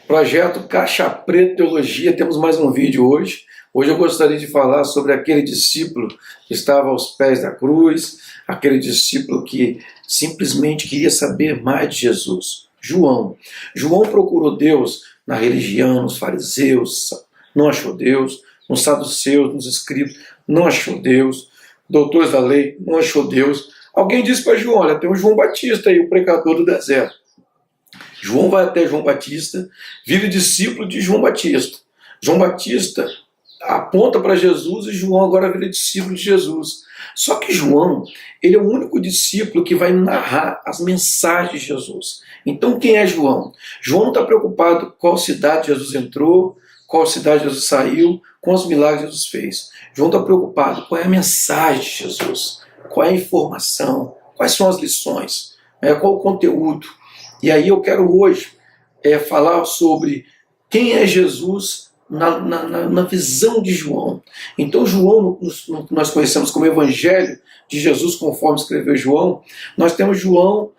Projeto Caixa Preta Teologia, temos mais um vídeo hoje. Hoje eu gostaria de falar sobre aquele discípulo que estava aos pés da cruz, aquele discípulo que simplesmente queria saber mais de Jesus. João. João procurou Deus na religião, nos fariseus, não achou Deus, nos saduceus, nos escribas, não achou Deus, doutores da lei, não achou Deus. Alguém disse para João, olha, tem um João Batista aí, o pregador do deserto. João vai até João Batista, vira discípulo de João Batista. João Batista aponta para Jesus e João agora vira discípulo de Jesus. Só que João, ele é o único discípulo que vai narrar as mensagens de Jesus. Então quem é João? João não está preocupado com qual cidade Jesus entrou, qual cidade Jesus saiu, com os milagres que Jesus fez. João está preocupado com qual é a mensagem de Jesus, qual é a informação, quais são as lições, qual o conteúdo. E aí eu quero hoje falar sobre quem é Jesus na visão de João. Então João, nós conhecemos como Evangelho de Jesus, conforme escreveu João, nós temos João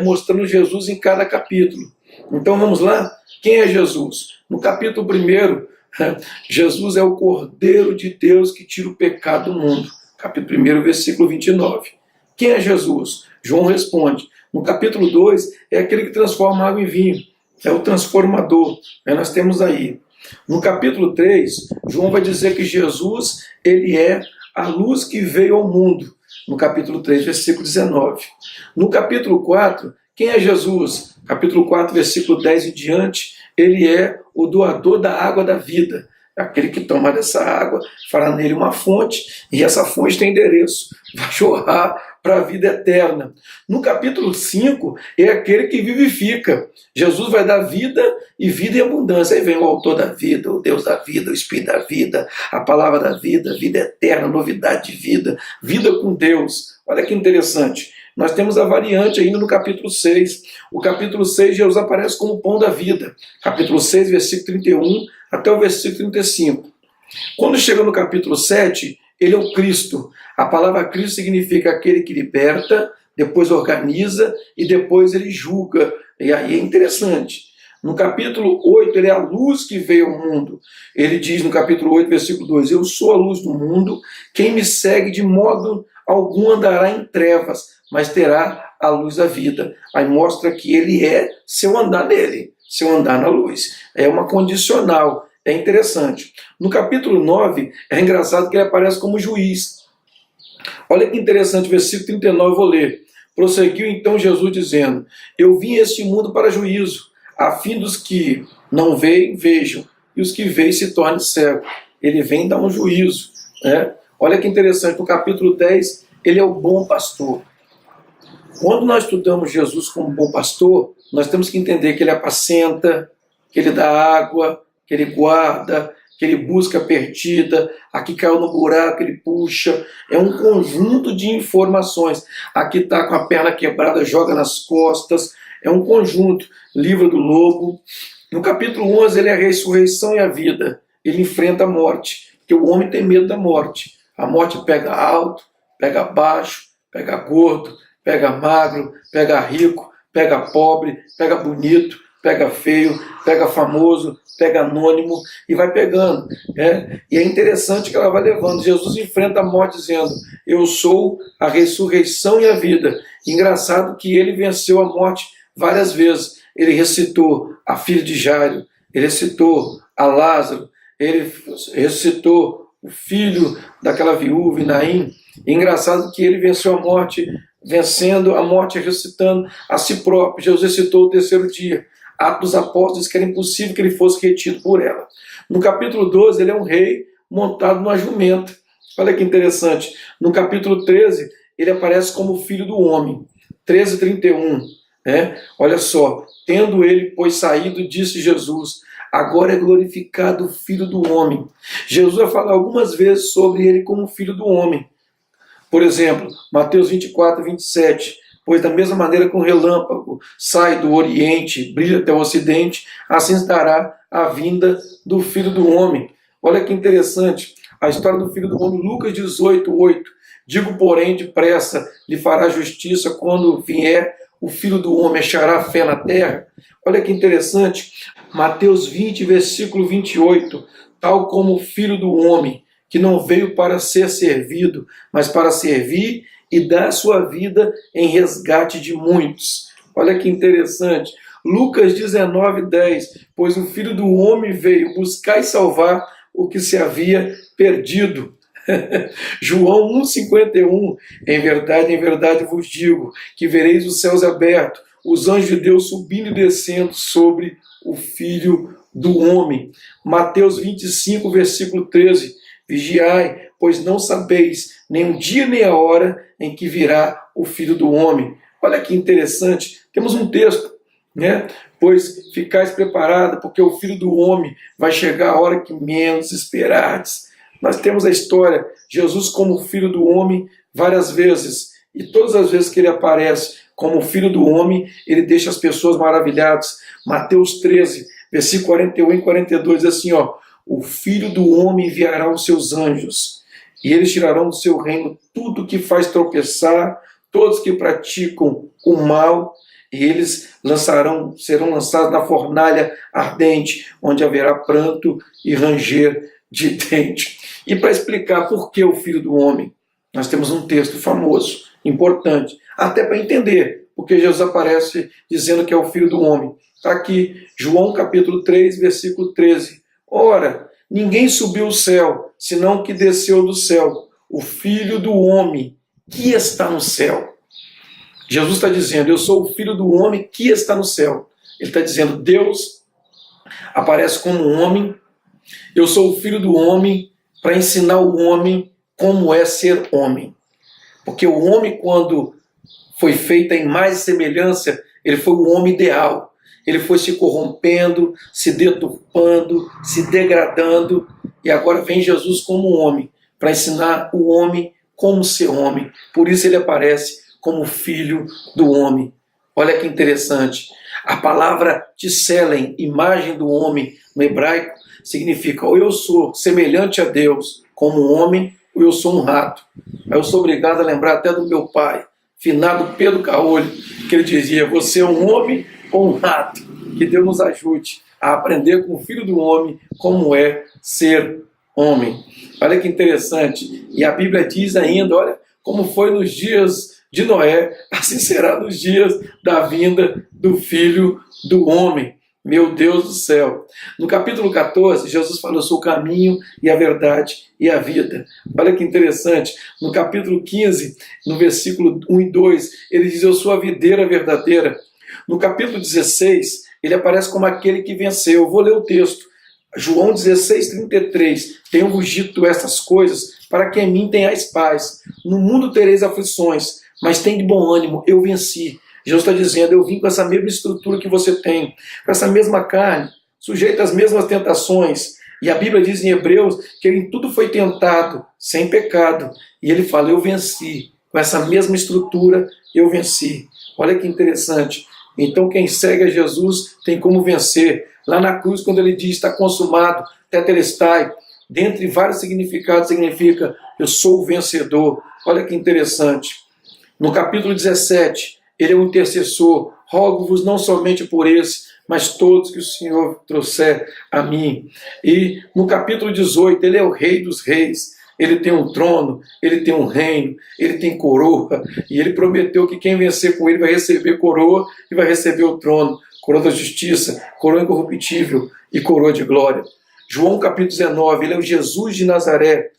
mostrando Jesus em cada capítulo. Então vamos lá, quem é Jesus? No capítulo 1, Jesus é o Cordeiro de Deus que tira o pecado do mundo. Capítulo 1, versículo 29. Quem é Jesus? João responde. No capítulo 2, é aquele que transforma água em vinho. É o transformador. Nós temos aí. No capítulo 3, João vai dizer que Jesus, ele é a luz que veio ao mundo. No capítulo 3, versículo 19. No capítulo 4, quem é Jesus? Capítulo 4, versículo 10 em diante, ele é o doador da água da vida. Aquele que toma dessa água, fará nele uma fonte, e essa fonte tem endereço, vai jorrar para a vida eterna. No capítulo 5, é aquele que vivifica. Jesus vai dar vida e vida em abundância. Aí vem o autor da vida, o Deus da vida, o Espírito da vida, a palavra da vida, vida eterna, novidade de vida, vida com Deus. Olha que interessante. Nós temos a variante ainda no capítulo 6. O capítulo 6, Jesus aparece como o pão da vida. Capítulo 6, versículo 31 até o versículo 35. Quando chega no capítulo 7, ele é o Cristo. A palavra Cristo significa aquele que liberta, depois organiza e depois ele julga. E aí é interessante. No capítulo 8, ele é a luz que veio ao mundo. Ele diz no capítulo 8, versículo 2, eu sou a luz do mundo, quem me segue de modo algum andará em trevas, mas terá a luz da vida. Aí mostra que ele é se eu andar nele, se eu andar na luz. É uma condicional, é interessante. No capítulo 9, é engraçado que ele aparece como juiz. Olha que interessante, versículo 39, eu vou ler. Prosseguiu então Jesus dizendo, eu vim a este mundo para juízo, a fim dos que não veem, vejam, e os que veem se tornem cegos. Ele vem dar um juízo. Olha que interessante, no capítulo 10, ele é o bom pastor. Quando nós estudamos Jesus como bom pastor, nós temos que entender que ele apacenta, que ele dá água, que ele guarda, que ele busca a perdida, aqui caiu no buraco, ele puxa. É um conjunto de informações. Aqui está com a perna quebrada, joga nas costas. É um conjunto. Livro do lobo. No capítulo 11, ele é a ressurreição e a vida. Ele enfrenta a morte, porque o homem tem medo da morte. A morte pega alto, pega baixo, pega gordo, pega magro, pega rico, pega pobre, pega bonito, pega feio, pega famoso, pega anônimo e vai pegando. E é interessante que ela vai levando. Jesus enfrenta a morte dizendo, eu sou a ressurreição e a vida. Engraçado que ele venceu a morte várias vezes. Ele ressuscitou a filha de Jairo, ele ressuscitou a Lázaro, ele ressuscitou o filho daquela viúva, Naim. Engraçado que ele venceu a morte, vencendo a morte, ressuscitando a si próprio. Jesus ressuscitou o terceiro dia. Atos dos Apóstolos que era impossível que ele fosse retido por ela. No capítulo 12, ele é um rei montado numa jumenta. Olha que interessante. No capítulo 13, ele aparece como filho do homem. 13:31. Olha só. Tendo ele, pois, saído, disse Jesus, agora é glorificado o Filho do Homem. Jesus vai falar algumas vezes sobre ele como Filho do Homem. Por exemplo, Mateus 24:27. Pois da mesma maneira que um relâmpago sai do Oriente, brilha até o Ocidente, assim estará a vinda do Filho do Homem. Olha que interessante, a história do Filho do Homem, Lucas 18:8. Digo, porém, depressa, lhe fará justiça quando vier o Filho do Homem achará fé na terra? Olha que interessante, Mateus 20, versículo 28, tal como o Filho do Homem, que não veio para ser servido, mas para servir e dar sua vida em resgate de muitos. Olha que interessante. Lucas 19, 10, pois o Filho do Homem veio buscar e salvar o que se havia perdido. João 1,51, em verdade vos digo, que vereis os céus abertos, os anjos de Deus subindo e descendo sobre o Filho do Homem. Mateus 25, versículo 13, vigiai, pois não sabeis nem o dia nem a hora em que virá o Filho do Homem. Olha que interessante, temos um texto, né? Pois ficais preparados, porque o Filho do Homem vai chegar a hora que menos esperardes. Nós temos a história, Jesus como Filho do Homem várias vezes, e todas as vezes que ele aparece como Filho do Homem, ele deixa as pessoas maravilhadas. Mateus 13, versículo 41 e 42, diz assim, ó, o Filho do Homem enviará os seus anjos, e eles tirarão do seu reino tudo que faz tropeçar, todos que praticam o mal, e eles serão lançados na fornalha ardente, onde haverá pranto e ranger de dente. E para explicar por que o Filho do Homem, nós temos um texto famoso, importante, até para entender porque Jesus aparece dizendo que é o Filho do Homem. Está aqui, João capítulo 3, versículo 13. Ora, ninguém subiu ao céu, senão o que desceu do céu, o Filho do Homem que está no céu. Jesus está dizendo, eu sou o Filho do Homem que está no céu. Ele está dizendo, Deus aparece como um homem, eu sou o Filho do Homem para ensinar o homem como é ser homem. Porque o homem, quando foi feito em mais semelhança, ele foi o homem ideal. Ele foi se corrompendo, se deturpando, se degradando, e agora vem Jesus como homem, para ensinar o homem como ser homem. Por isso ele aparece como Filho do Homem. Olha que interessante. A palavra Tselem, imagem do homem, no hebraico, significa ou eu sou semelhante a Deus como homem, ou eu sou um rato. Eu sou obrigado a lembrar até do meu pai, finado Pedro Caolho, que ele dizia, você é um homem ou um rato? Que Deus nos ajude a aprender com o Filho do Homem como é ser homem. Olha que interessante. E a Bíblia diz ainda, olha, como foi nos dias de Noé, assim será nos dias da vinda do Filho do Homem. Meu Deus do céu. No capítulo 14, Jesus falou, eu sou o caminho e a verdade e a vida. Olha que interessante. No capítulo 15, no versículo 1 e 2, ele diz, eu sou a videira verdadeira. No capítulo 16, ele aparece como aquele que venceu. Eu vou ler o texto. João 16, 33. Tenho-vos dito estas coisas para que em mim tenhais paz. No mundo tereis aflições, mas tem de bom ânimo, eu venci. Jesus está dizendo, eu vim com essa mesma estrutura que você tem, com essa mesma carne, sujeito às mesmas tentações. E a Bíblia diz em Hebreus que ele em tudo foi tentado, sem pecado. E ele fala, eu venci. Com essa mesma estrutura, eu venci. Olha que interessante. Então quem segue a Jesus tem como vencer. Lá na cruz, quando ele diz, está consumado, tetelestai, dentre vários significados, significa, eu sou o vencedor. Olha que interessante. No capítulo 17, ele é um intercessor. Rogo-vos não somente por esse, mas todos que o Senhor trouxer a mim. E no capítulo 18, ele é o Rei dos Reis. Ele tem um trono, ele tem um reino, ele tem coroa. E ele prometeu que quem vencer com ele vai receber coroa e vai receber o trono. Coroa da justiça, coroa incorruptível e coroa de glória. João capítulo 19, ele é o Jesus de Nazaré.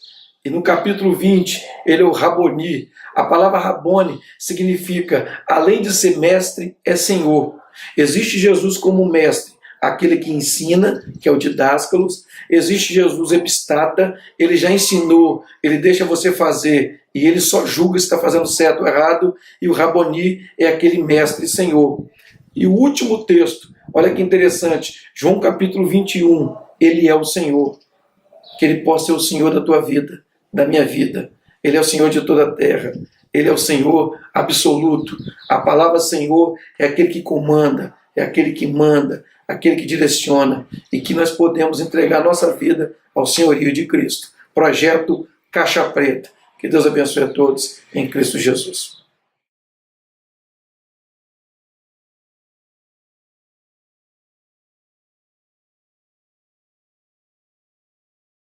E no capítulo 20, ele é o Raboni. A palavra Rabone significa, além de ser mestre, é senhor. Existe Jesus como mestre, aquele que ensina, que é o didáscalos. Existe Jesus epistata, ele já ensinou, ele deixa você fazer, e ele só julga se está fazendo certo ou errado. E o Raboni é aquele mestre senhor. E o último texto, olha que interessante, João capítulo 21, ele é o Senhor. Que ele possa ser o Senhor da tua vida, da minha vida. Ele é o Senhor de toda a terra. Ele é o Senhor absoluto. A palavra Senhor é aquele que comanda, é aquele que manda, aquele que direciona. E que nós podemos entregar nossa vida ao senhorio de Cristo. Projeto Caixa Preta. Que Deus abençoe a todos em Cristo Jesus.